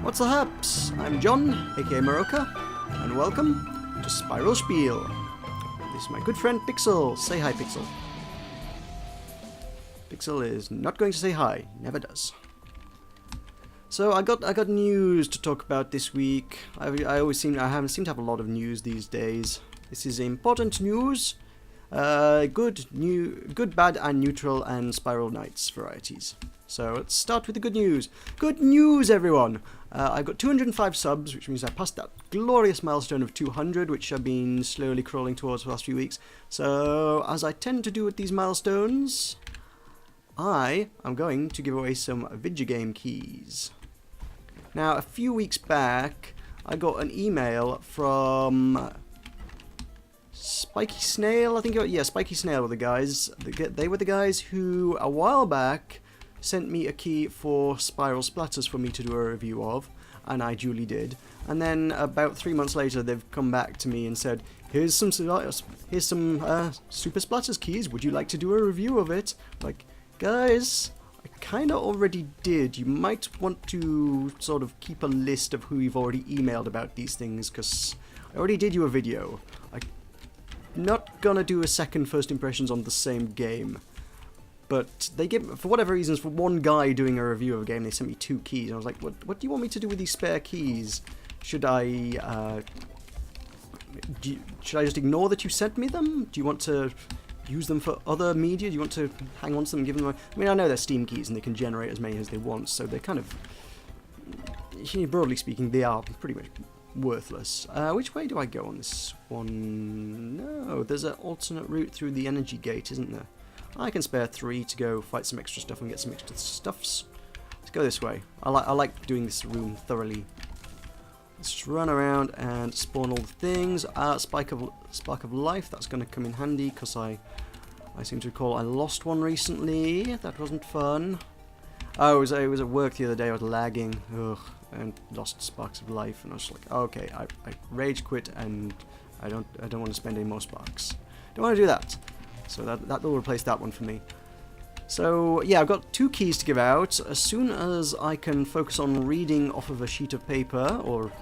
What's the haps? I'm John, aka Meroka, and welcome to Spiel. This is my good friend Pixel. Say hi, Pixel. Pixel is not going to say hi, never does. So I got news to talk about this week. I seem to have a lot of news these days. This is important news. Good, bad, and neutral, and Spiral Knights varieties. So let's start with the good news. Good news, everyone! I've got 205 subs, which means I passed that glorious milestone of 200, which I've been slowly crawling towards for the last few weeks. So, as I tend to do with these milestones, I am going to give away some video game keys. Now, a few weeks back, I got an email from Spiky Snail, I think. Yeah, Spiky Snail were the guys. They were the guys who, a while back, sent me a key for Spiral Splatters for me to do a review of, and I duly did. And then about 3 months later, they've come back to me and said, "Here's some Super Splatters keys. Would you like to do a review of it?" Like, guys, I kind of already did. You might want to sort of keep a list of who you've already emailed about these things, because I already did you a video. I'm not gonna do a second first impressions on the same game. But they give, for whatever reasons, for one guy doing a review of a game, they sent me 2 keys. And I was like, what do you want me to do with these spare keys? Should I just ignore that you sent me them? Do you want to use them for other media? Do you want to hang on to them and give them? I mean, I know they're Steam keys and they can generate as many as they want, so they're kind of, broadly speaking, they are pretty much worthless. Which way do I go on this one? No, there's an alternate route through the energy gate, isn't there? I can spare 3 to go fight some extra stuff and get some extra stuffs. Let's go this way. I like doing this room thoroughly. Let's just run around and spawn all the things. Spark of Life, that's going to come in handy, because I seem to recall I lost one recently. That wasn't fun. Oh, it was at work the other day. I was lagging. Ugh, and lost Sparks of Life, and I was like, okay, I rage quit, and I don't want to spend any more sparks. Don't want to do that. So that will replace that one for me. So yeah, I've got 2 keys to give out. As soon as I can focus on reading off of a sheet of paper, or,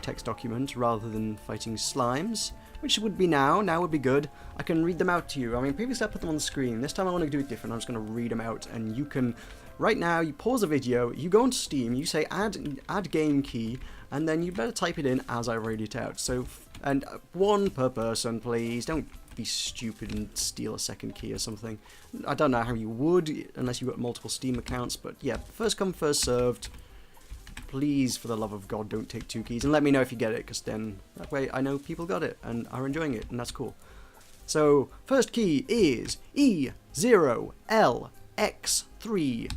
text document, rather than fighting slimes, which would be now would be good, I can read them out to you. I mean, previously I put them on the screen. This time I want to do it different. I'm just going to read them out, and you can, right now, you pause the video, you go onto Steam, you say add game key, and then you better type it in as I read it out. So, and 1 per person, please. Don't be stupid and steal a second key or something. I don't know how you would, unless you've got multiple Steam accounts, but yeah, first come, first served. Please, for the love of God, don't take 2 keys, and let me know if you get it, because then that way I know people got it and are enjoying it, and that's cool. So, first key is E0LX3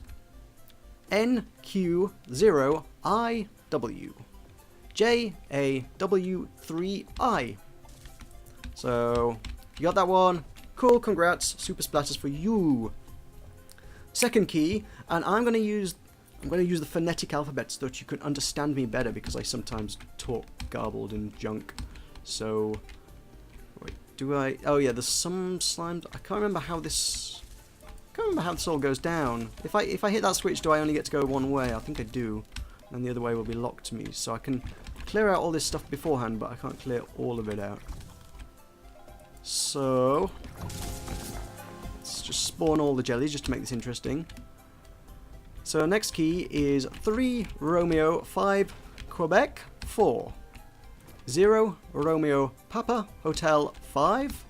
NQ0IW JAW3I. So, you got that one? Cool, congrats, super splatters for you. Second key, and I'm going to use the phonetic alphabet so that you can understand me better, because I sometimes talk garbled and junk. So, wait, do I? Oh yeah, there's some slimes. I can't remember how this all goes down. If I hit that switch, do I only get to go one way? I think I do, and the other way will be locked to me. So I can clear out all this stuff beforehand, but I can't clear all of it out. So, let's just spawn all the jellies just to make this interesting. So next key is 3 Romeo 5 Quebec 4 0 Romeo Papa Hotel 5.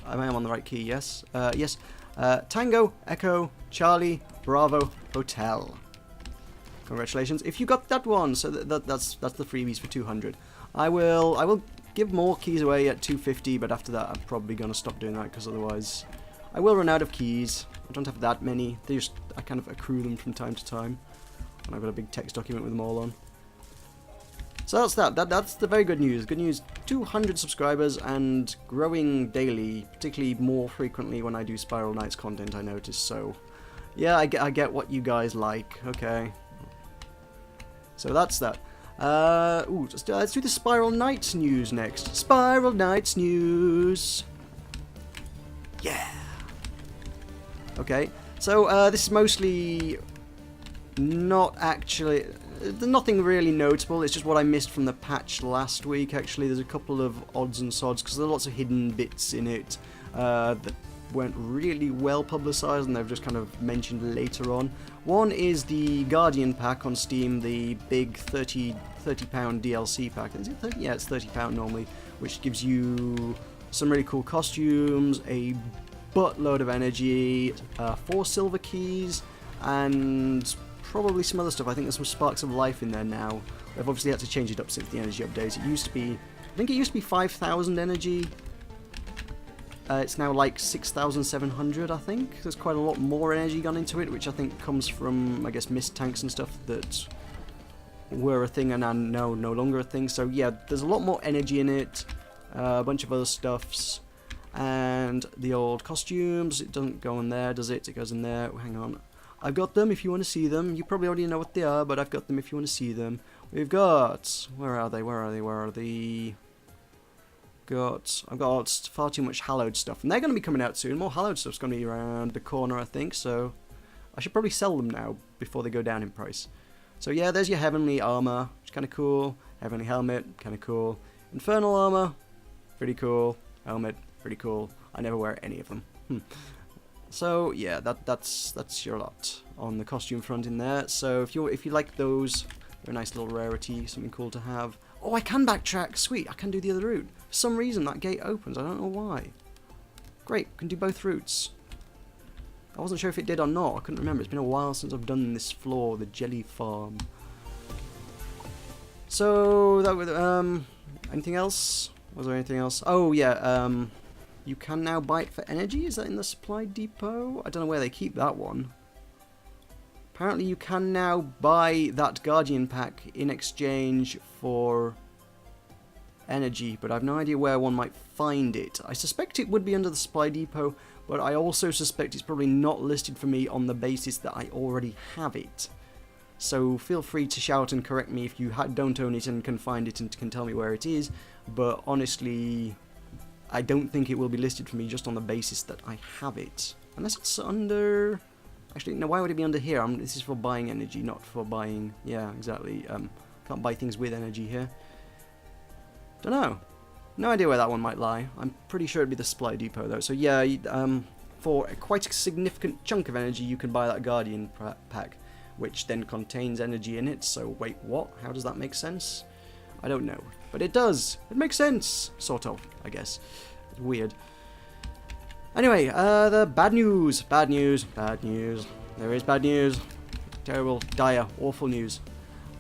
I am on the right key, yes. Yes. Tango Echo Charlie Bravo Hotel. Congratulations if you got that one. So that's the freebies for 200. I will give more keys away at 250, but after that I'm probably going to stop doing that, because otherwise I will run out of keys. I don't have that many. I kind of accrue them from time to time, and I've got a big text document with them all on. So that's that. That's the very good news. Good news, 200 subscribers and growing daily, particularly more frequently when I do Spiral Knights content, I notice. So yeah, I get what you guys like. Okay. So that's that. Let's do the Spiral Knights news next. Spiral Knights news. Yeah. Okay, so this is mostly not actually... nothing really notable, it's just what I missed from the patch last week, actually. There's a couple of odds and sods, because there are lots of hidden bits in it that weren't really well publicised, and they've just kind of mentioned later on. One is the Guardian pack on Steam, the big £30 DLC pack. Is it 30? Yeah, it's £30 normally, which gives you some really cool costumes, a buttload of energy, 4 silver keys, and probably some other stuff. I think there's some sparks of life in there now. They've obviously had to change it up since the energy updates. It used to be, I think it used to be 5,000 energy. It's now like 6,700, I think. There's quite a lot more energy gone into it, which I think comes from, I guess, mist tanks and stuff that were a thing and are now no longer a thing. So yeah, there's a lot more energy in it, a bunch of other stuffs, and the old costumes. It doesn't go in there, does it? It goes in there. Oh, hang on. I've got them if you want to see them. You probably already know what they are, but I've got them if you want to see them. We've got... Where are they? Where are they? Where are they? I've got far too much hallowed stuff, and they're going to be coming out soon. More hallowed stuff's going to be around the corner, I think, so I should probably sell them now before they go down in price. So yeah, there's your heavenly armor, which is kind of cool. Heavenly helmet, kind of cool. Infernal armor, pretty cool. Helmet, pretty cool. I never wear any of them. So yeah, that's your lot on the costume front in there. So if you like those, they're a nice little rarity, something cool to have. Oh, I can backtrack. Sweet, I can do the other route. For some reason, that gate opens. I don't know why. Great, can do both routes. I wasn't sure if it did or not. I couldn't remember. It's been a while since I've done this floor, the jelly farm. So, that was, anything else? Was there anything else? Oh, yeah, you can now buy it for energy. Is that in the supply depot? I don't know where they keep that one. Apparently you can now buy that Guardian pack in exchange for energy, but I've no idea where one might find it. I suspect it would be under the supply depot, but I also suspect it's probably not listed for me on the basis that I already have it. So feel free to shout and correct me if you don't own it and can find it and can tell me where it is, but honestly, I don't think it will be listed for me just on the basis that I have it. Unless it's under... Actually, no, why would it be under here? This is for buying energy, not for buying... Yeah, exactly. Can't buy things with energy here. Don't know. No idea where that one might lie. I'm pretty sure it'd be the supply depot, though. So yeah, for quite a significant chunk of energy, you can buy that Guardian pack, which then contains energy in it. So wait, what? How does that make sense? I don't know. But it does. It makes sense. Sort of, I guess. It's weird. Anyway, the bad news. Bad news. Bad news. There is bad news. Terrible, dire, awful news.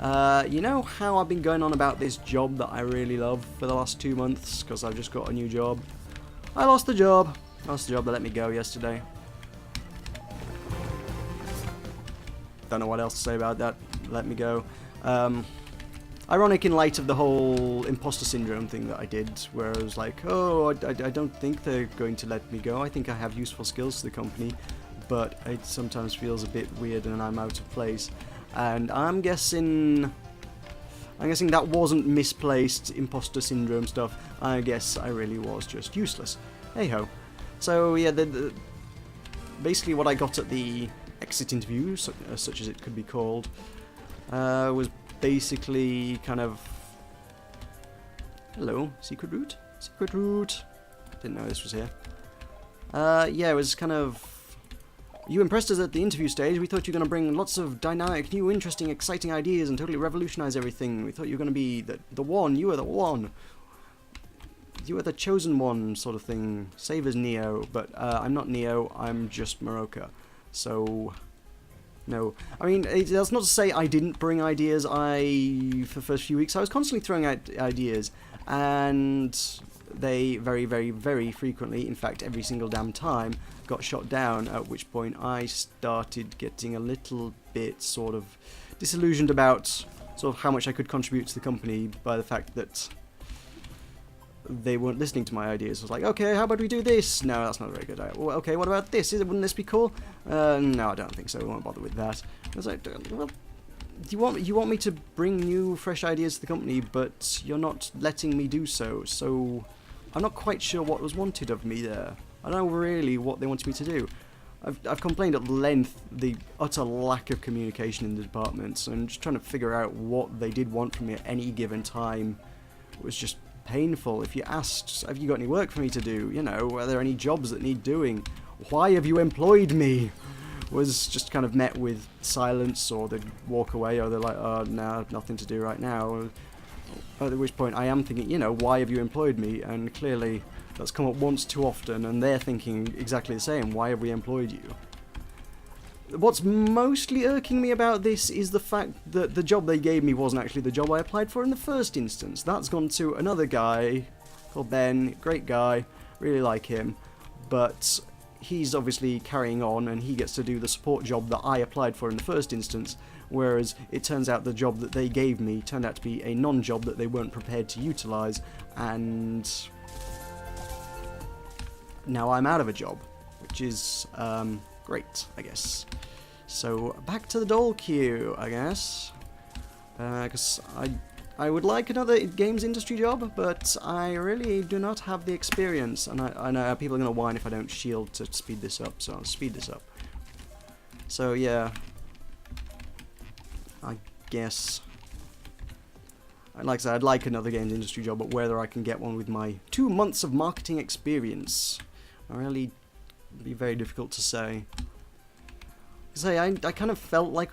You know how I've been going on about this job that I really love for the last 2 months, because I've just got a new job? I lost the job. I lost the job that let me go yesterday. Don't know what else to say about that. Let me go. Ironic in light of the whole imposter syndrome thing that I did, where I was like, oh, I don't think they're going to let me go. I think I have useful skills to the company, but it sometimes feels a bit weird and I'm out of place. And I'm guessing that wasn't misplaced imposter syndrome stuff. I guess I really was just useless. Hey ho. So yeah, basically what I got at the exit interview, such as it could be called, was basically kind of... Hello, secret route? Secret route. Didn't know this was here. Yeah, it was kind of... You impressed us at the interview stage. We thought you were going to bring lots of dynamic, new, interesting, exciting ideas and totally revolutionize everything. We thought you were going to be the one. You were the one. You were the chosen one, sort of thing. Save as Neo, but I'm not Neo. I'm just Meroka. So... No. I mean, that's not to say I didn't bring ideas. For the first few weeks, I was constantly throwing out ideas, and they very, very, very frequently, in fact, every single damn time, got shot down, at which point I started getting a little bit sort of disillusioned about sort of how much I could contribute to the company by the fact that they weren't listening to my ideas. I was like, okay, how about we do this? No, that's not a very good idea. Well, okay, what about this? Wouldn't this be cool? No, I don't think so. I won't bother with that. I was like, well, you want me to bring new, fresh ideas to the company, but you're not letting me do so. So I'm not quite sure what was wanted of me there. I don't know really what they wanted me to do. I've complained at length the utter lack of communication in the departments, and just trying to figure out what they did want from me at any given time was just painful. If you asked, have you got any work for me to do? You know, are there any jobs that need doing? Why have you employed me? Was just kind of met with silence, or they'd walk away, or they're like, oh, no, nothing to do right now. At which point I am thinking, you know, why have you employed me? And clearly that's come up once too often, and they're thinking exactly the same, why have we employed you? What's mostly irking me about this is the fact that the job they gave me wasn't actually the job I applied for in the first instance. That's gone to another guy called Ben, great guy, really like him, but he's obviously carrying on and he gets to do the support job that I applied for in the first instance, whereas it turns out the job that they gave me turned out to be a non-job that they weren't prepared to utilise, and now I'm out of a job, which is great, I guess. So back to the dole queue, I guess, because I would like another games industry job, but I really do not have the experience, and I know people are going to whine if I don't shield to speed this up, so I'll speed this up. So yeah, I guess, like I said, I'd like another games industry job, but whether I can get one with my 2 months of marketing experience, really be very difficult to say. I kind of felt like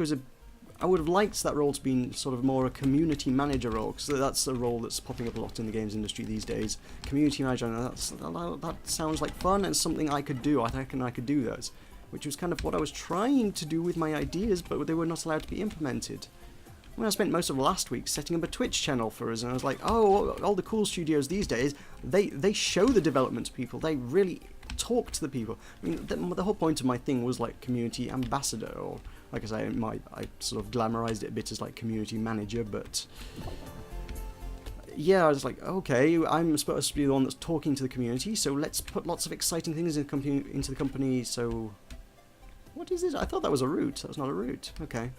I would have liked that role to be sort of more a community manager role, because that's a role that's popping up a lot in the games industry these days. Community manager, that sounds like fun and something I could do. I reckon I could do that, which was kind of what I was trying to do with my ideas, but they were not allowed to be implemented. I spent most of last week setting up a Twitch channel for us, and I was like, oh, all the cool studios these days, they show the development to people, they really talk to the people. I mean, the whole point of my thing was like community ambassador, or like I say, I sort of glamorized it a bit as like community manager, but yeah, I was like, okay, I'm supposed to be the one that's talking to the community, so let's put lots of exciting things into the company, so what is this? I thought that was a route. That was not a route. Okay.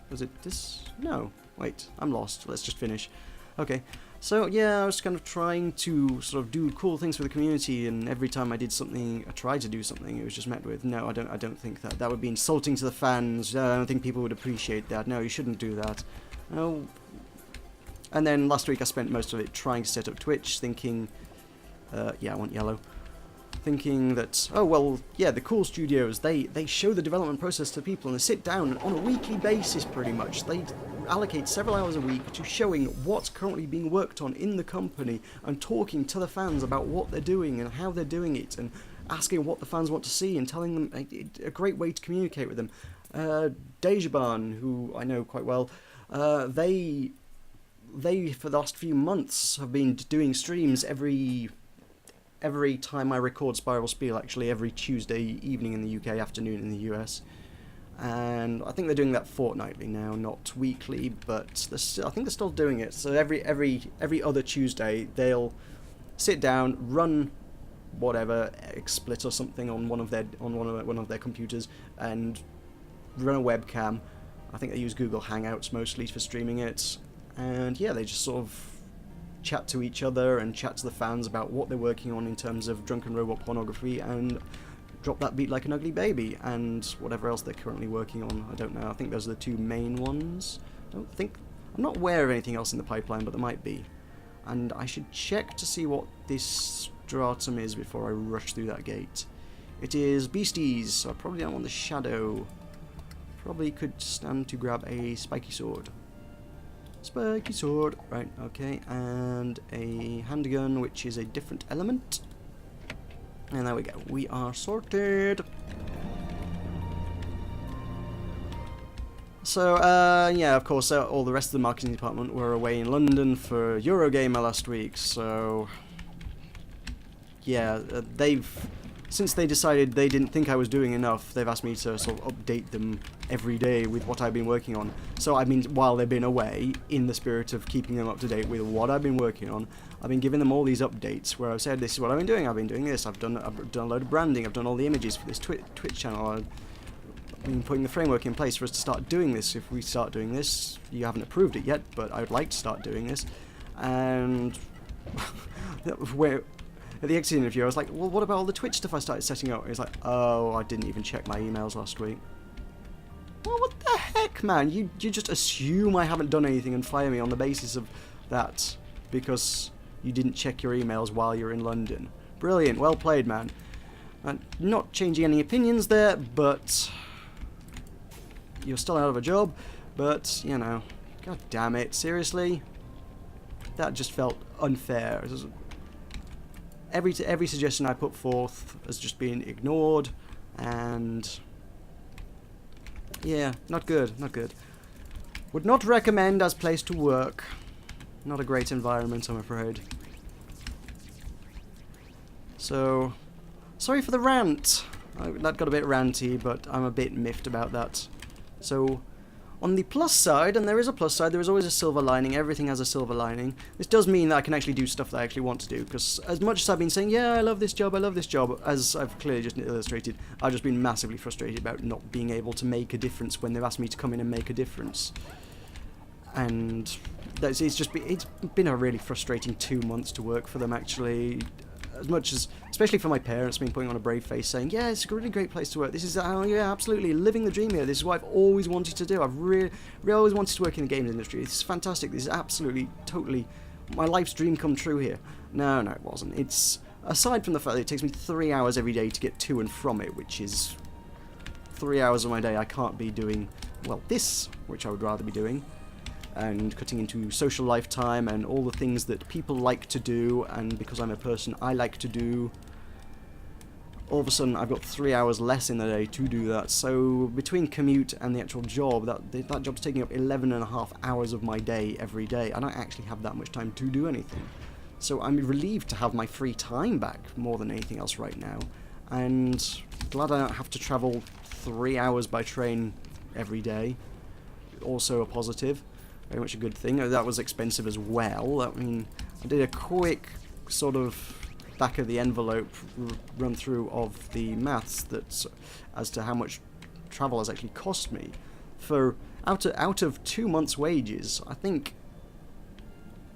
Was it this? No. Wait, I'm lost. Let's just finish. Okay. So yeah, I was kind of trying to sort of do cool things for the community, and every time I did something, I tried to do something, it was just met with, no, I don't think that would be insulting to the fans. I don't think people would appreciate that. No, you shouldn't do that. No. And then last week I spent most of it trying to set up Twitch, thinking, yeah, I want yellow. Thinking that, oh well, yeah, the cool studios, they show the development process to people, and they sit down on a weekly basis pretty much. They allocate several hours a week to showing what's currently being worked on in the company, and talking to the fans about what they're doing and how they're doing it, and asking what the fans want to see, and telling them a great way to communicate with them. Dejaban, who I know quite well, they for the last few months have been doing streams every time I record Spiel, actually every Tuesday evening in the UK, afternoon in the US. And I think they're doing that fortnightly now, not weekly, but I think they're still doing it. So every other Tuesday, they'll sit down, run whatever, XSplit or something on one of their computers, and run a webcam. I think they use Google Hangouts mostly for streaming it. And yeah, they just sort of chat to each other and chat to the fans about what they're working on in terms of drunken robot pornography, and drop that beat like an ugly baby, and whatever else they're currently working on. I don't know. I think those are the two main ones. I'm not aware of anything else in the pipeline, but there might be. And I should check to see what this stratum is before I rush through that gate. It is beasties, so I probably don't want the shadow. Probably could stand to grab a spiky sword. Spiky sword, right, okay, and a handgun, which is a different element. And there we go, we are sorted. So, yeah, of course, all the rest of the marketing department were away in London for Eurogamer last week, so yeah, since they decided they didn't think I was doing enough, they've asked me to sort of update them every day with what I've been working on. So I mean, while they've been away, in the spirit of keeping them up to date with what I've been working on, I've been giving them all these updates where I've said, this is what I've been doing this, I've done a load of branding, I've done all the images for this Twitch channel, I've been putting the framework in place for us to start doing this. If we start doing this, you haven't approved it yet, but I would like to start doing this. And at the exit interview, I was like, well, what about all the Twitch stuff I started setting up? He's like, oh, I didn't even check my emails last week. Well, what the heck, man? You just assume I haven't done anything and fire me on the basis of that because you didn't check your emails while you're in London. Brilliant, well played, man. Not changing any opinions there, but you're still out of a job. But, you know, god damn it, seriously? That just felt unfair. Every suggestion I put forth has just been ignored, and yeah, not good, not good. Would not recommend as place to work. Not a great environment, I'm afraid. So, sorry for the rant. That got a bit ranty, but I'm a bit miffed about that. So, on the plus side, and there is a plus side, there is always a silver lining, everything has a silver lining. This does mean that I can actually do stuff that I actually want to do, because as much as I've been saying, yeah, I love this job, as I've clearly just illustrated, I've just been massively frustrated about not being able to make a difference when they've asked me to come in and make a difference. And it's been a really frustrating 2 months to work for them, actually. As much as, especially for my parents, been putting on a brave face saying, yeah, it's a really great place to work. This is, yeah, absolutely, living the dream here. This is what I've always wanted to do. I've really always wanted to work in the games industry. This is fantastic. This is absolutely, totally my life's dream come true here. No, it wasn't. It's, aside from the fact that it takes me 3 hours every day to get to and from it, which is 3 hours of my day I can't be doing, well, this, which I would rather be doing, and cutting into social lifetime and all the things that people like to do, and because I'm a person I like to do, all of a sudden I've got 3 hours less in the day to do that. So between commute and the actual job, that job's taking up 11.5 hours of my day every day. I don't actually have that much time to do anything. So I'm relieved to have my free time back more than anything else right now, and glad I don't have to travel 3 hours by train every day. Also a positive. Very much a good thing. That was expensive as well. I mean, I did a quick sort of back of the envelope run through of the maths as to how much travel has actually cost me. For out of 2 months' wages, I think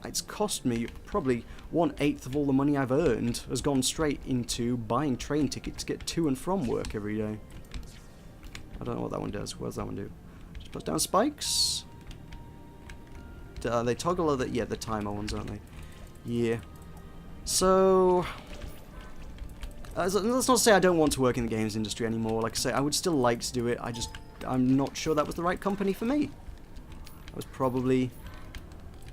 it's cost me probably 1/8 of all the money I've earned has gone straight into buying train tickets to get to and from work every day. I don't know what that one does. What does that one do? Just puts down spikes. They toggle other, yeah, the timer ones, aren't they? Yeah. So, let's not say I don't want to work in the games industry anymore. Like I say, I would still like to do it. I'm not sure that was the right company for me. It was probably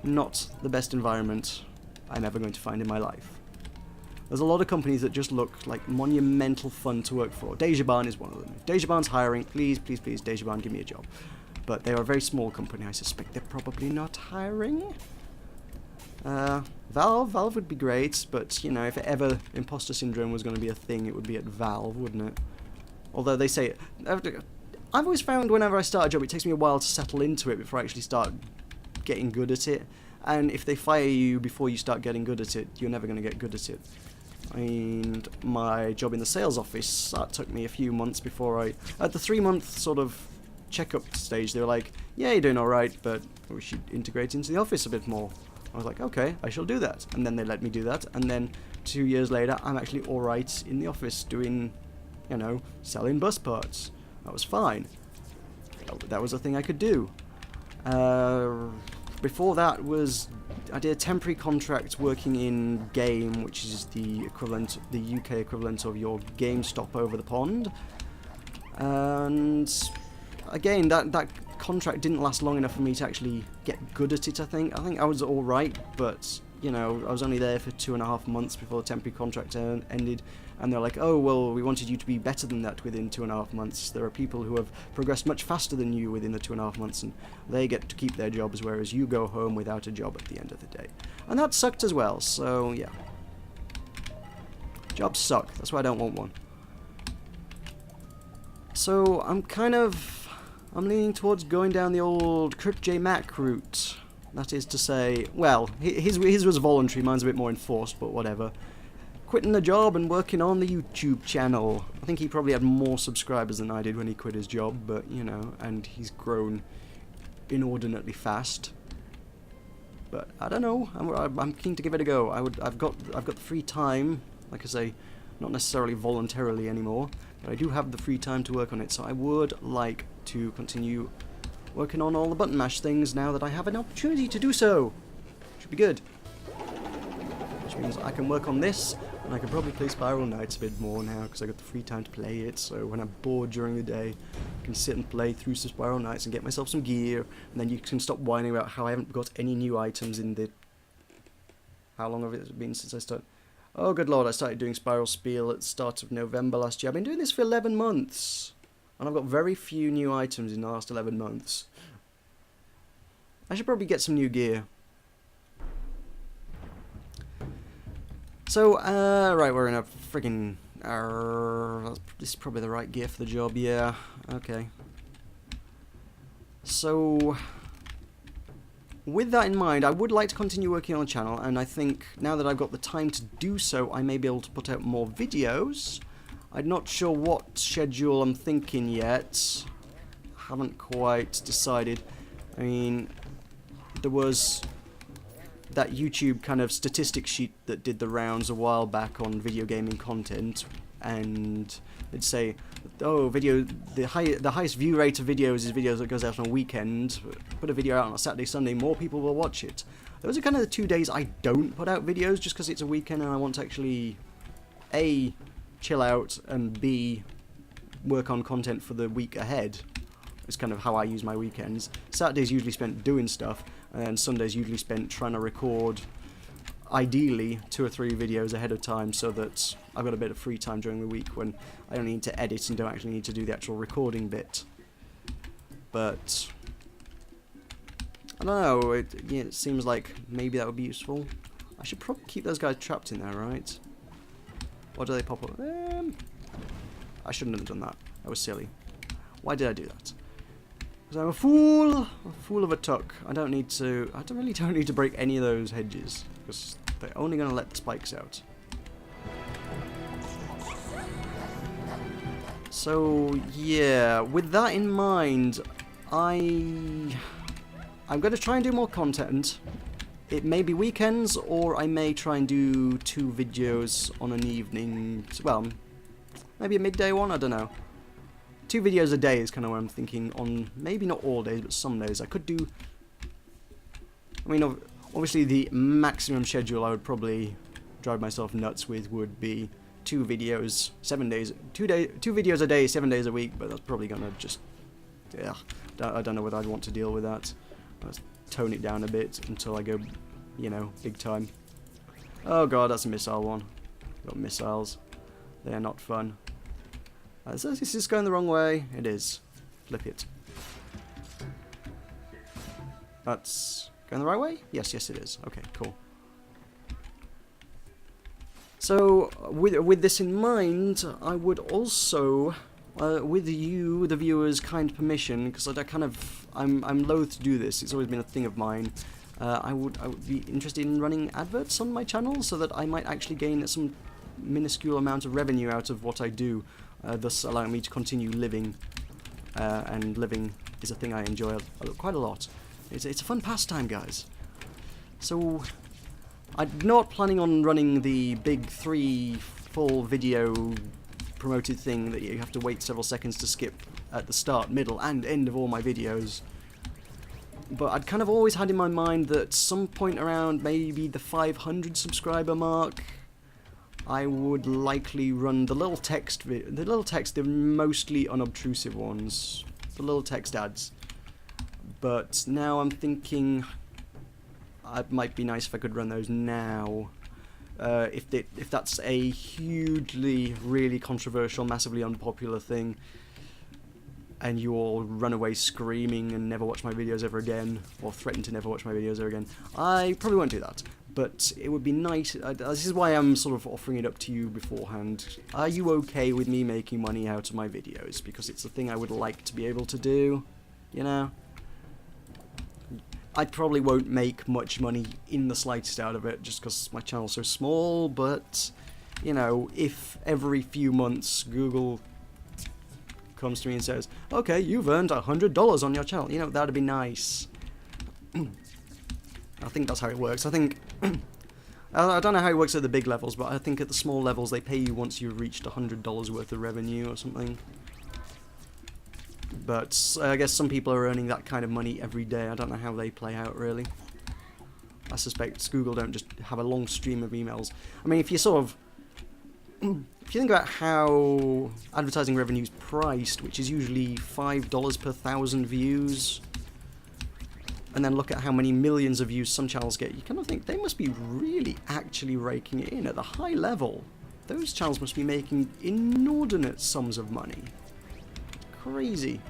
not the best environment I'm ever going to find in my life. There's a lot of companies that just look like monumental fun to work for. Dejaban is one of them. If Dejaban's hiring, please, Dejaban, give me a job. But they are a very small company. I suspect they're probably not hiring. Valve would be great, but, you know, if ever imposter syndrome was going to be a thing, it would be at Valve, wouldn't it? Although they say, I've always found whenever I start a job, it takes me a while to settle into it before I actually start getting good at it. And if they fire you before you start getting good at it, you're never going to get good at it. And my job in the sales office, that took me a few months before at the 3-month sort of check-up stage, they were like, yeah, you're doing alright, but we should integrate into the office a bit more. I was like, okay, I shall do that. And then they let me do that, and then 2 years later, I'm actually alright in the office doing, you know, selling bus parts. That was fine. That was a thing I could do. Before that was, I did a temporary contract working in Game, which is the equivalent, the UK equivalent of your GameStop over the pond. And again, that contract didn't last long enough for me to actually get good at it, I think. I think I was alright, but, you know, I was only there for 2.5 months before the temporary contract ended, and they're like, oh, well, we wanted you to be better than that within 2.5 months. There are people who have progressed much faster than you within the 2.5 months, and they get to keep their jobs, whereas you go home without a job at the end of the day. And that sucked as well, so, yeah. Jobs suck. That's why I don't want one. So, I'm leaning towards going down the old CryptJMac route. That is to say, well, his was voluntary, mine's a bit more enforced, but whatever. Quitting the job and working on the YouTube channel. I think he probably had more subscribers than I did when he quit his job, but, you know, and he's grown inordinately fast. But I don't know. I'm keen to give it a go. I've got the free time like I say, not necessarily voluntarily anymore, but I do have the free time to work on it, so I would like to continue working on all the button mash things now that I have an opportunity to do so. Should be good. Which means I can work on this, and I can probably play Spiral Knights a bit more now, because I got the free time to play it, so when I'm bored during the day, I can sit and play through some Spiral Knights and get myself some gear, and then you can stop whining about how I haven't got any new items in the... How long have it been since I started? Oh, good lord, I started doing Spiral Spiel at the start of November last year. I've been doing this for 11 months, and I've got very few new items in the last 11 months. I should probably get some new gear. So, right, we're in a friggin'... this is probably the right gear for the job, yeah. Okay. So, with that in mind, I would like to continue working on the channel, and I think now that I've got the time to do so, I may be able to put out more videos. I'm not sure what schedule I'm thinking yet. Haven't quite decided. I mean, there was that YouTube kind of statistics sheet that did the rounds a while back on video gaming content, and it'd say, oh, the highest view rate of videos is videos that goes out on a weekend. Put a video out on a Saturday, Sunday, more people will watch it. Those are kind of the 2 days I don't put out videos, just because it's a weekend and I want to actually A, chill out, and B, work on content for the week ahead. It's kind of how I use my weekends. Saturdays usually spent doing stuff, and then Sundays usually spent trying to record, ideally, 2 or 3 videos ahead of time, so that I've got a bit of free time during the week when I don't need to edit and don't actually need to do the actual recording bit. But I don't know, it seems like maybe that would be useful. I should probably keep those guys trapped in there, right? Or do they pop up? I shouldn't have done that. That was silly. Why did I do that? Because I'm a fool of a tuck. I really don't need to break any of those hedges, because they're only going to let the spikes out. So yeah, with that in mind, I'm going to try and do more content. It may be weekends, or I may try and do 2 videos on an evening. Well, maybe a midday one, I don't know. 2 videos a day is kind of what I'm thinking on, maybe not all days, but some days. I could do... I mean, obviously the maximum schedule I would probably drive myself nuts with would be 2 videos, 7 days, 2 videos a day, 7 days a week, but that's probably going to just... Yeah, I don't know whether I'd want to deal with that. Let's tone it down a bit until I go, you know, big time. Oh god, that's a missile one. Got missiles. They are not fun. Is this going the wrong way? It is. Flip it. That's going the right way? Yes, it is. Okay, cool. So, with this in mind, I would also, with you, the viewers' kind permission, because I'm loath to do this. It's always been a thing of mine. I would be interested in running adverts on my channel, so that I might actually gain some minuscule amount of revenue out of what I do. Thus allowing me to continue living, and living is a thing I enjoy quite a lot. It's a fun pastime, guys. So, I'm not planning on running the big 3 full video promoted thing that you have to wait several seconds to skip at the start, middle, and end of all my videos. But I'd kind of always had in my mind that some point around maybe the 500 subscriber mark, I would likely run the little text, the mostly unobtrusive ones, the little text ads. But now I'm thinking it might be nice if I could run those now. If that's a hugely, really controversial, massively unpopular thing, and you all run away screaming and never watch my videos ever again, or threaten to never watch my videos ever again, I probably won't do that. But it would be nice, this is why I'm sort of offering it up to you beforehand. Are you okay with me making money out of my videos? Because it's a thing I would like to be able to do, you know? I probably won't make much money in the slightest out of it, just because my channel's so small, but, you know, if every few months Google comes to me and says, okay, you've earned $100 on your channel, you know, that'd be nice. I think that's how it works. I think I don't know how it works at the big levels, but I think at the small levels they pay you once you've reached $100 worth of revenue or something. But I guess some people are earning that kind of money every day. I don't know how they play out, really. I suspect Google don't just have a long stream of emails. I mean, if you sort of... if you think about how advertising revenue is priced, which is usually $5 per 1,000 views, and then look at how many millions of views some channels get, you kind of think they must be really actually raking it in at the high level. Those channels must be making inordinate sums of money. Crazy.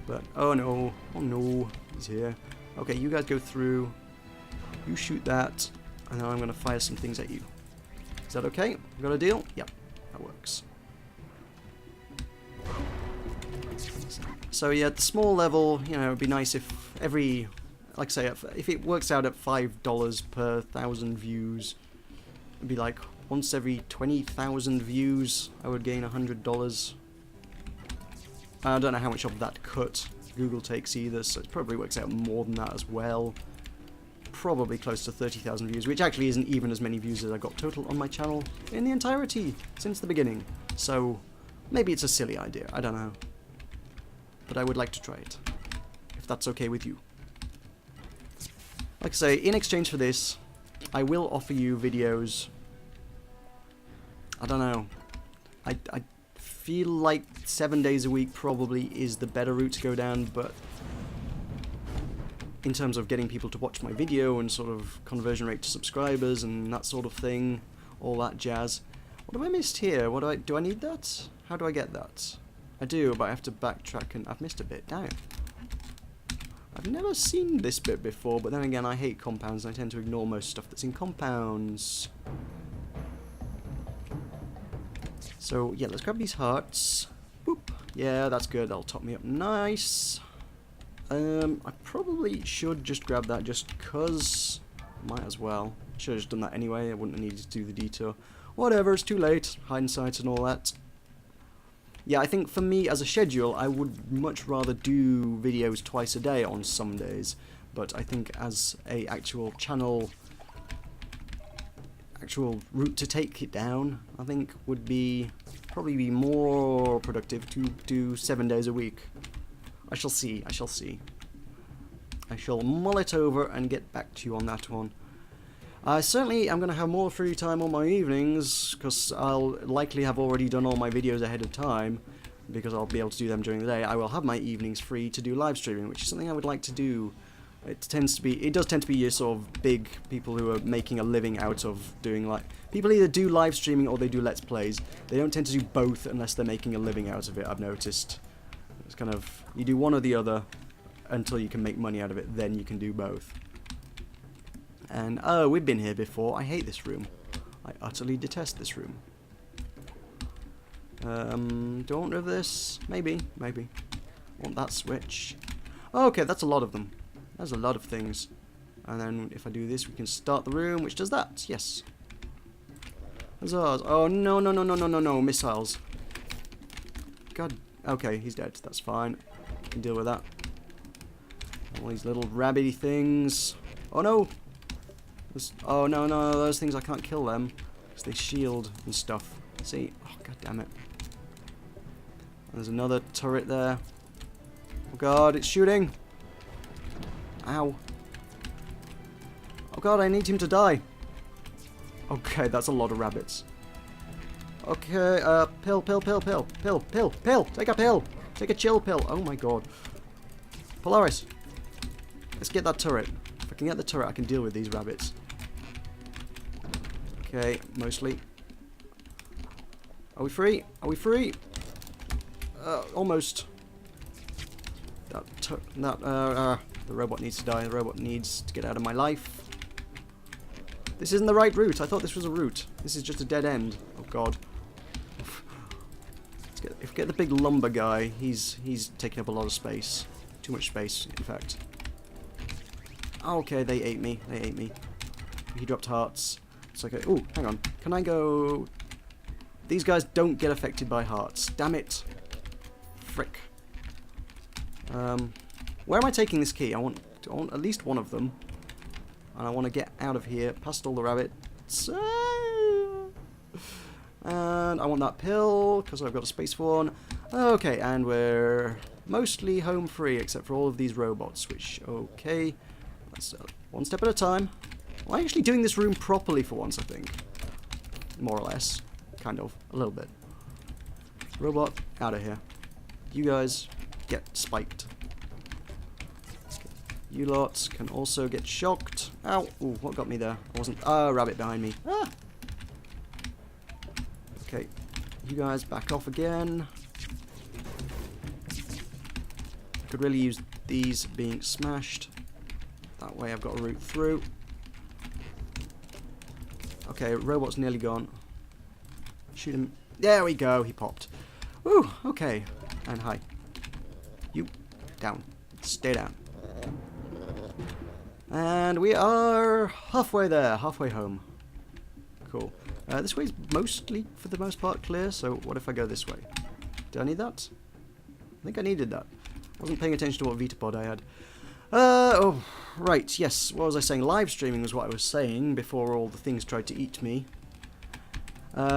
But, oh no, he's here. Okay, you guys go through, you shoot that, and then I'm going to fire some things at you. Is that okay? We got a deal? Yep, that works. So yeah, at the small level, you know, it'd be nice if every, like I say, if it works out at $5 per 1,000 views, it'd be like once every 20,000 views, I would gain $100. I don't know how much of that cut Google takes either, so it probably works out more than that as well. Probably close to 30,000 views, which actually isn't even as many views as I got total on my channel in the entirety since the beginning. So maybe it's a silly idea, I don't know. But I would like to try it, if that's okay with you. Like I say, in exchange for this, I will offer you videos. I don't know. I feel like 7 days a week probably is the better route to go down, but in terms of getting people to watch my video and sort of conversion rate to subscribers and that sort of thing, all that jazz. What have I missed here? What do I need that? How do I get that? I do, but I have to backtrack and I've missed a bit. Damn. I've never seen this bit before, but then again, I hate compounds and I tend to ignore most stuff that's in compounds. So, yeah, let's grab these hearts. Boop. Yeah, that's good. That'll top me up nice. I probably should just grab that just because. Might as well. Should have just done that anyway. I wouldn't have needed to do the detour. Whatever, it's too late. Hindsight and all that. Yeah, I think for me as a schedule, I would much rather do videos twice a day on some days. But I think as a actual channel, actual route to take it down, I think would be probably be more productive to do 7 days a week. I shall see, I shall see. I shall mull it over and get back to you on that one. Certainly, I'm going to have more free time on my evenings, because I'll likely have already done all my videos ahead of time, because I'll be able to do them during the day. I will have my evenings free to do live streaming, which is something I would like to do. It does tend to be your sort of big people who are making a living out of doing people either do live streaming or they do Let's Plays. They don't tend to do both unless they're making a living out of it, I've noticed. It's kind of, you do one or the other until you can make money out of it, then you can do both. And, oh, we've been here before. I hate this room. I utterly detest this room. Do I want rid of this? Maybe. I want that switch. Oh, okay, that's a lot of them. There's a lot of things. And then if I do this, we can start the room, which does that. Yes. Huzzahs. Oh, no, missiles. God. Okay, he's dead. That's fine. I can deal with that. All these little rabbity things. Oh, no. Oh, no, those things, I can't kill them. Because they shield and stuff. See? Oh, god damn it. There's another turret there. Oh, God, it's shooting. Ow. Oh, God, I need him to die. Okay, that's a lot of rabbits. Okay, pill. Take a pill. Take a chill pill. Oh, my God. Polaris. Let's get that turret. If I can get the turret, I can deal with these rabbits. Okay, mostly. Are we free? Are we free? Almost. The robot needs to die. The robot needs to get out of my life. This isn't the right route. I thought this was a route. This is just a dead end. Oh, God. If we get the big lumber guy, he's taking up a lot of space. Too much space, in fact. Okay, they ate me. He dropped hearts. It's okay. Oh, hang on. Can I go... These guys don't get affected by hearts. Damn it. Frick. Where am I taking this key? I want at least one of them. and I want to get out of here, past all the rabbits. And I want that pill, because I've got a space for one. Okay, and we're mostly home free, except for all of these robots, which, okay, that's one step at a time. I'm actually doing this room properly for once, I think. More or less. Kind of. A little bit. Robot, out of here. You guys get spiked. You lots can also get shocked. Ow! Ooh, what got me there? I wasn't... Ah, rabbit behind me. Ah! Okay. You guys back off again. Could really use these being smashed. That way I've got a route through. Okay, robot's nearly gone. Shoot him. There we go, he popped. Woo, okay. And hi. You, down. Stay down. And we are halfway there, halfway home. Cool. This way's mostly, for the most part, clear, so what if I go this way? Do I need that? I think I needed that. Wasn't paying attention to what Vitapod I had. Oh, right, yes, what was I saying? Live streaming was what I was saying before all the things tried to eat me.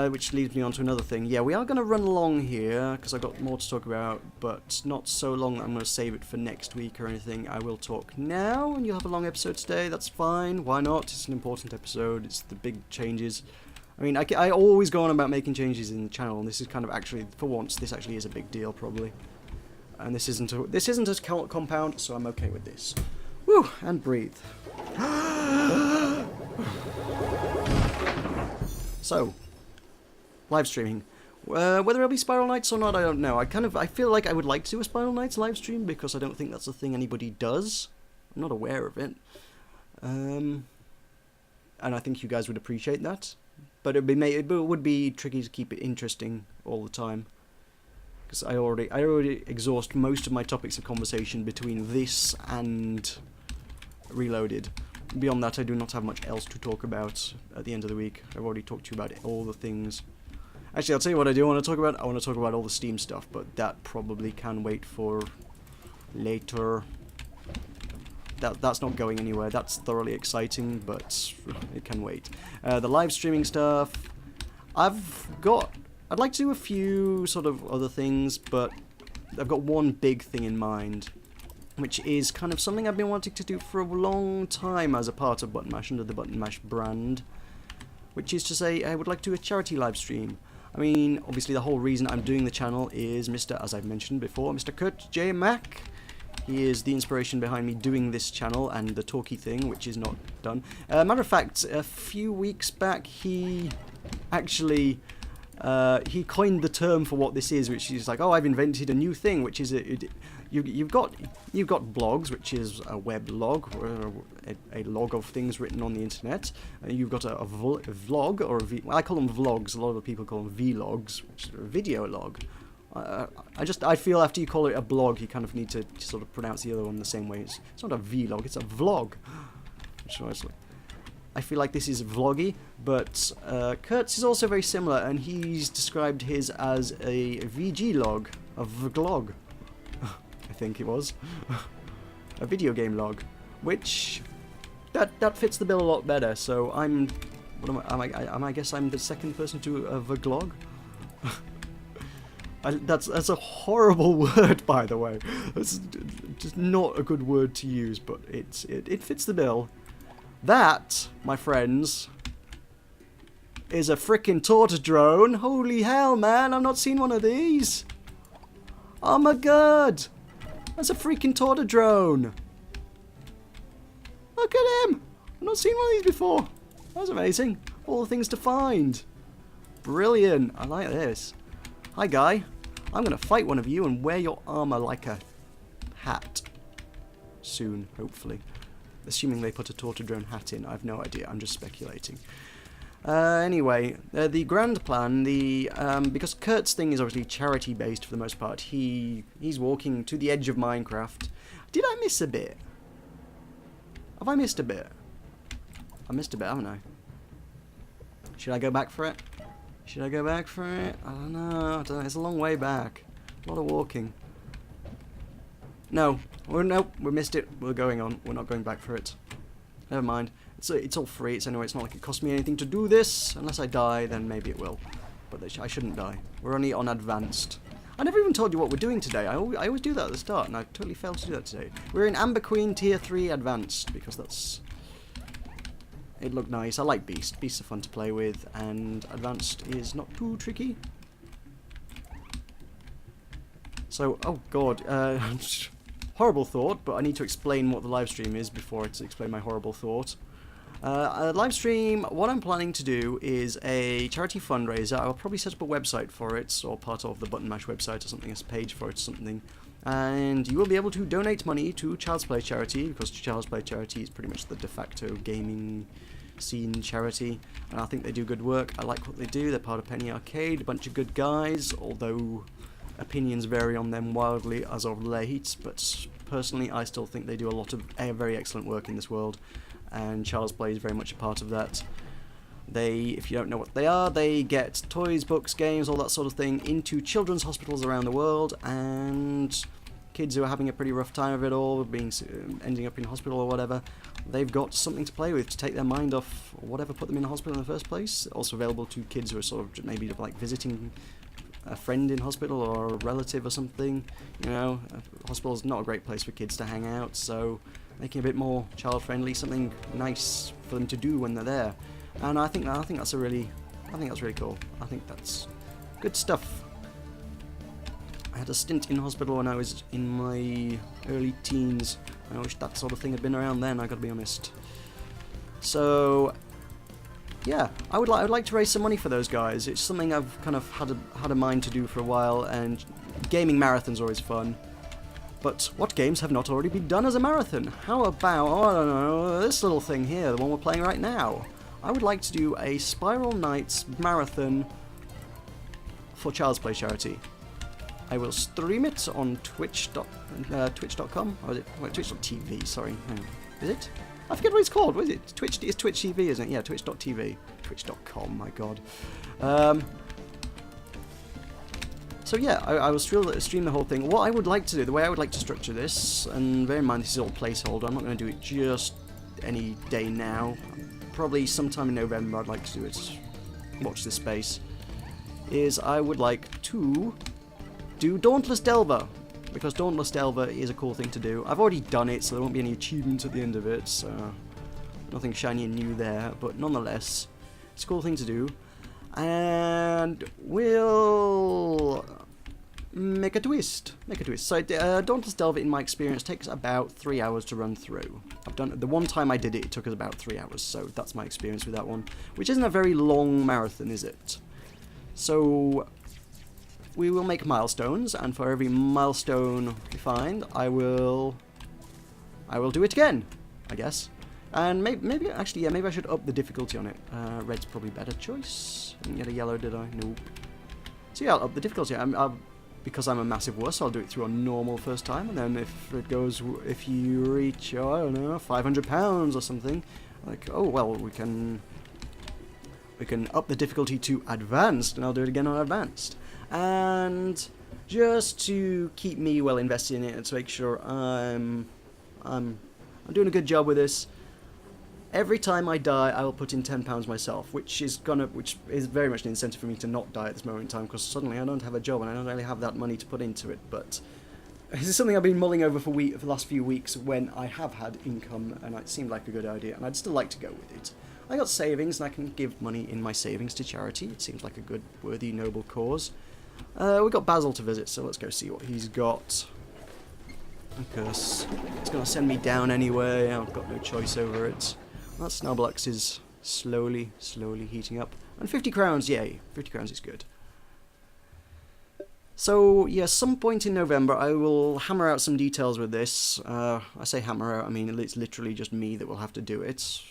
Which leads me on to another thing. Yeah, we are going to run along here, because I've got more to talk about, but not so long that I'm going to save it for next week or anything. I will talk now, and you'll have a long episode today. That's fine. Why not? It's an important episode. It's the big changes. I mean, I always go on about making changes in the channel, and this is kind of actually, for once, this actually is a big deal, probably. And this isn't a compound, so I'm okay with this. Woo! And breathe. So, live streaming. Whether it'll be Spiral Nights or not, I don't know. I feel like I would like to do a Spiral Nights live stream because I don't think that's a thing anybody does. I'm not aware of it. And I think you guys would appreciate that. But it would be tricky to keep it interesting all the time. Because I already exhaust most of my topics of conversation between this and Reloaded. Beyond that, I do not have much else to talk about at the end of the week. I've already talked to you about all the things. Actually, I'll tell you what I do want to talk about. I want to talk about all the Steam stuff, but that probably can wait for later. That's not going anywhere. That's thoroughly exciting, but it can wait. The live streaming stuff. I'd like to do a few sort of other things, but I've got one big thing in mind, which is kind of something I've been wanting to do for a long time as a part of Button Mash, under the Button Mash brand, which is to say I would like to do a charity live stream. I mean, obviously the whole reason I'm doing the channel is as I've mentioned before, Mr. Kurt J. Mack. He is the inspiration behind me doing this channel and the talkie thing, which is not done. Matter of fact, a few weeks back he actually... he coined the term for what this is, which is like, oh, I've invented a new thing, which is you've got blogs, which is a web log, or a log of things written on the internet. You've got a vlog, or I call them vlogs. A lot of people call them vlogs, which is a video log. I feel after you call it a blog, you kind of need to sort of pronounce the other one the same way. It's not a vlog, it's a vlog. I feel like this is vloggy, but Kurt's is also very similar, and he's described his as a VG log, a vlog, I think it was, a video game log, which that fits the bill a lot better. So I guess I'm the second person to a vlog. That's a horrible word, by the way. It's just not a good word to use, but it fits the bill. That, my friends, is a frickin' tortoise drone. Holy hell, man, I've not seen one of these. Oh my god, that's a freaking tortoise drone. Look at him. I've not seen one of these before. That's amazing. All the things to find. Brilliant. I like this. Hi, guy. I'm going to fight one of you and wear your armor like a hat. Soon, hopefully. Assuming they put a tortoise drone hat in. I have no idea. I'm just speculating. Anyway, the grand plan, because Kurt's thing is obviously charity-based for the most part, he's walking to the edge of Minecraft. Did I miss a bit? Have I missed a bit? I missed a bit, haven't I? Should I go back for it? Should I go back for it? I don't know. It's a long way back. A lot of walking. No. Nope, we missed it. We're going on. We're not going back for it. Never mind. it's all free. It's anyway. It's not like it costs me anything to do this. Unless I die, then maybe it will. But I shouldn't die. We're only on advanced. I never even told you what we're doing today. I always do that at the start, and I totally failed to do that today. We're in Amber Queen Tier 3 Advanced, because that's... It looked nice. I like Beast. Beasts are fun to play with, and Advanced is not too tricky. So, oh god, horrible thought, but I need to explain what the live stream is before I explain my horrible thought. A live stream, what I'm planning to do is a charity fundraiser. I'll probably set up a website for it, or part of the Button Mash website or something, as a page for it or something. And you will be able to donate money to Child's Play Charity, because Child's Play Charity is pretty much the de facto gaming scene charity, and I think they do good work. I like what they do. They're part of Penny Arcade, a bunch of good guys, although opinions vary on them wildly as of late, but personally I still think they do a lot of very excellent work in this world. And Child's Play is very much a part of that. They, if you don't know what they are, they get toys, books, games, all that sort of thing into children's hospitals around the world, and kids who are having a pretty rough time of it all, ending up in hospital or whatever, they've got something to play with to take their mind off whatever put them in the hospital in the first place. Also available to kids who are sort of maybe like visiting a friend in hospital or a relative or something. You know, a hospital's not a great place for kids to hang out, so making it a bit more child friendly, something nice for them to do when they're there. And I think that's really cool. I think that's good stuff. I had a stint in hospital when I was in my early teens. I wish that sort of thing had been around then, I gotta be honest. So yeah, I would like to raise some money for those guys. It's something I've kind of had a mind to do for a while, and gaming marathons are always fun. But what games have not already been done as a marathon? How about, oh, I don't know, this little thing here, the one we're playing right now. I would like to do a Spiral Nights marathon for Child's Play Charity. I will stream it on twitch.com, or is it? Wait, twitch.tv, sorry. Is it? I forget what it's called. What is it? Twitch, it's Twitch TV, isn't it? Yeah, twitch.tv. Twitch.com, my god. So yeah, I will stream the whole thing. What I would like to do, the way I would like to structure this, and bear in mind this is all placeholder, I'm not going to do it just any day now. Probably sometime in November I'd like to do it. Watch this space. Is I would like to do Dauntless Delver, because Dauntless Delver is a cool thing to do. I've already done it, so there won't be any achievements at the end of it, so nothing shiny and new there, but nonetheless, it's a cool thing to do. And we'll make a twist. So Dauntless Delver, in my experience, takes about 3 hours to run through. I've done the one time I did it, it took us about 3 hours, so that's my experience with that one, which isn't a very long marathon, is it? So we will make milestones, and for every milestone we find, I will do it again, I guess. And maybe actually, yeah, maybe I should up the difficulty on it. Red's probably a better choice. I didn't get a yellow, did I? Nope. So yeah, I'll up the difficulty. Because I'm a massive wuss, I'll do it through on normal first time, and then if you reach, oh, I don't know, £500 or something, like, oh well, we can up the difficulty to advanced, and I'll do it again on advanced. And just to keep me well invested in it and to make sure I'm doing a good job with this, every time I die, I will put in £10 myself, which is very much an incentive for me to not die at this moment in time, because suddenly I don't have a job and I don't really have that money to put into it. But this is something I've been mulling over for the last few weeks when I have had income, and it seemed like a good idea, and I'd still like to go with it. I got savings, and I can give money in my savings to charity. It seems like a good, worthy, noble cause. We've got Basil to visit, so let's go see what he's got. Because it's going to send me down anyway, I've got no choice over it. That Snowblux is slowly heating up. And 50 crowns, yay. 50 crowns is good. So, yeah, some point in November I will hammer out some details with this. I say hammer out, I mean it's literally just me that will have to do it.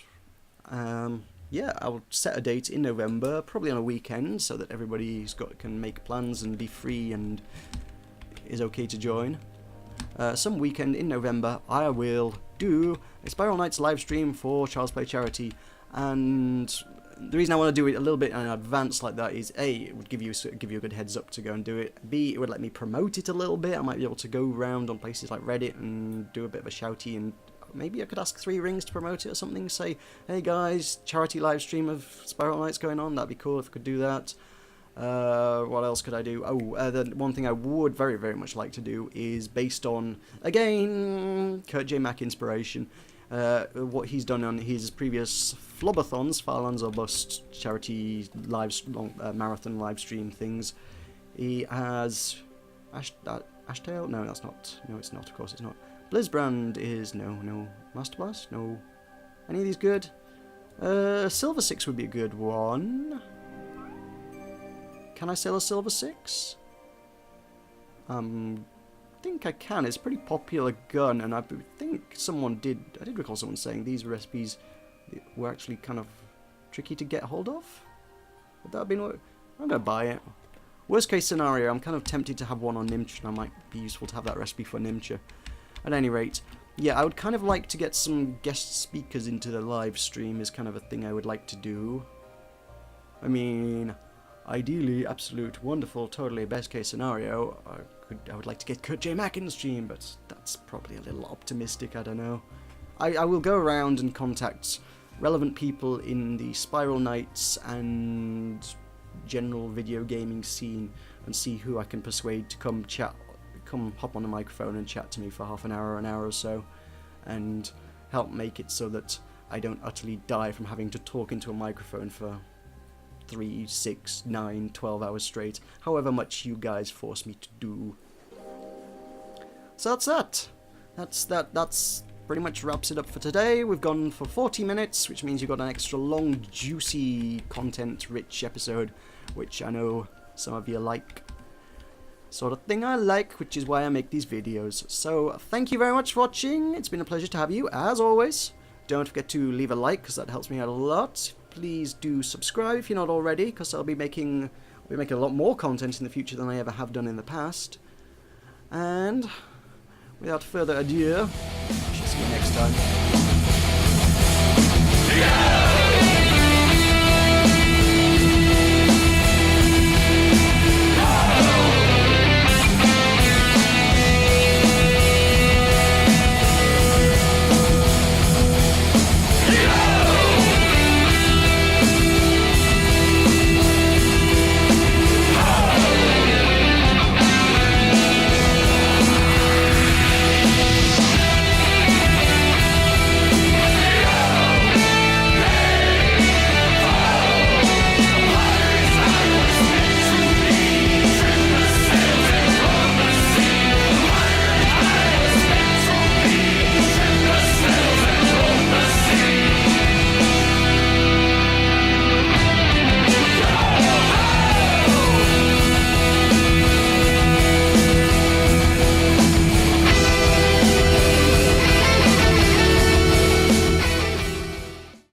Yeah, I'll set a date in November, probably on a weekend, so that everybody's can make plans and be free and is okay to join. Some weekend in November, I will do a Spiral Nights live stream for Child's Play Charity, and the reason I want to do it a little bit in advance like that is A, it would give you a good heads up to go and do it. B, it would let me promote it a little bit. I might be able to go around on places like Reddit and do a bit of a shouty and maybe I could ask 3 Rings to promote it or something. Say, hey guys, charity live stream of Spiral Knights going on. That'd be cool if I could do that. What else could I do? Oh, the one thing I would very, very much like to do is based on, again, Kurt J. Mack inspiration. What he's done on his previous Flobathons, Farlands or Bust charity marathon live stream things. He has Ashtail? No, that's not. No, it's not. Of course, it's not. Blizzbrand is no. Master Blast? No. Any of these good? Silver 6 would be a good one. Can I sell a Silver 6? I think I can. It's a pretty popular gun, and I think someone did. I did recall someone saying these recipes were actually kind of tricky to get hold of. Would that have been? I'm gonna buy it. Worst case scenario, I'm kind of tempted to have one on Nimcha, and I might be useful to have that recipe for Nimcha. At any rate, yeah, I would kind of like to get some guest speakers into the live stream. Is kind of a thing I would like to do. I mean, ideally, absolute, wonderful, totally best case scenario, I would like to get Kurt J. Mack in the stream, but that's probably a little optimistic, I don't know. I will go around and contact relevant people in the Spiral Knights and general video gaming scene and see who I can persuade to come hop on a microphone and chat to me for half an hour or an hour or so, and help make it so that I don't utterly die from having to talk into a microphone for 3, 6, 9, 12 hours straight, however much you guys force me to do. So that's that. That's pretty much wraps it up for today. We've gone for 40 minutes, which means you've got an extra long, juicy, content-rich episode, which I know some of you like. Sort of thing I like, which is why I make these videos. So thank you very much for watching. It's been a pleasure to have you, as always. Don't forget to leave a like, because that helps me out a lot. Please do subscribe if you're not already, because I'll be making a lot more content in the future than I ever have done in the past. And without further ado, I shall see you next time. Yeah!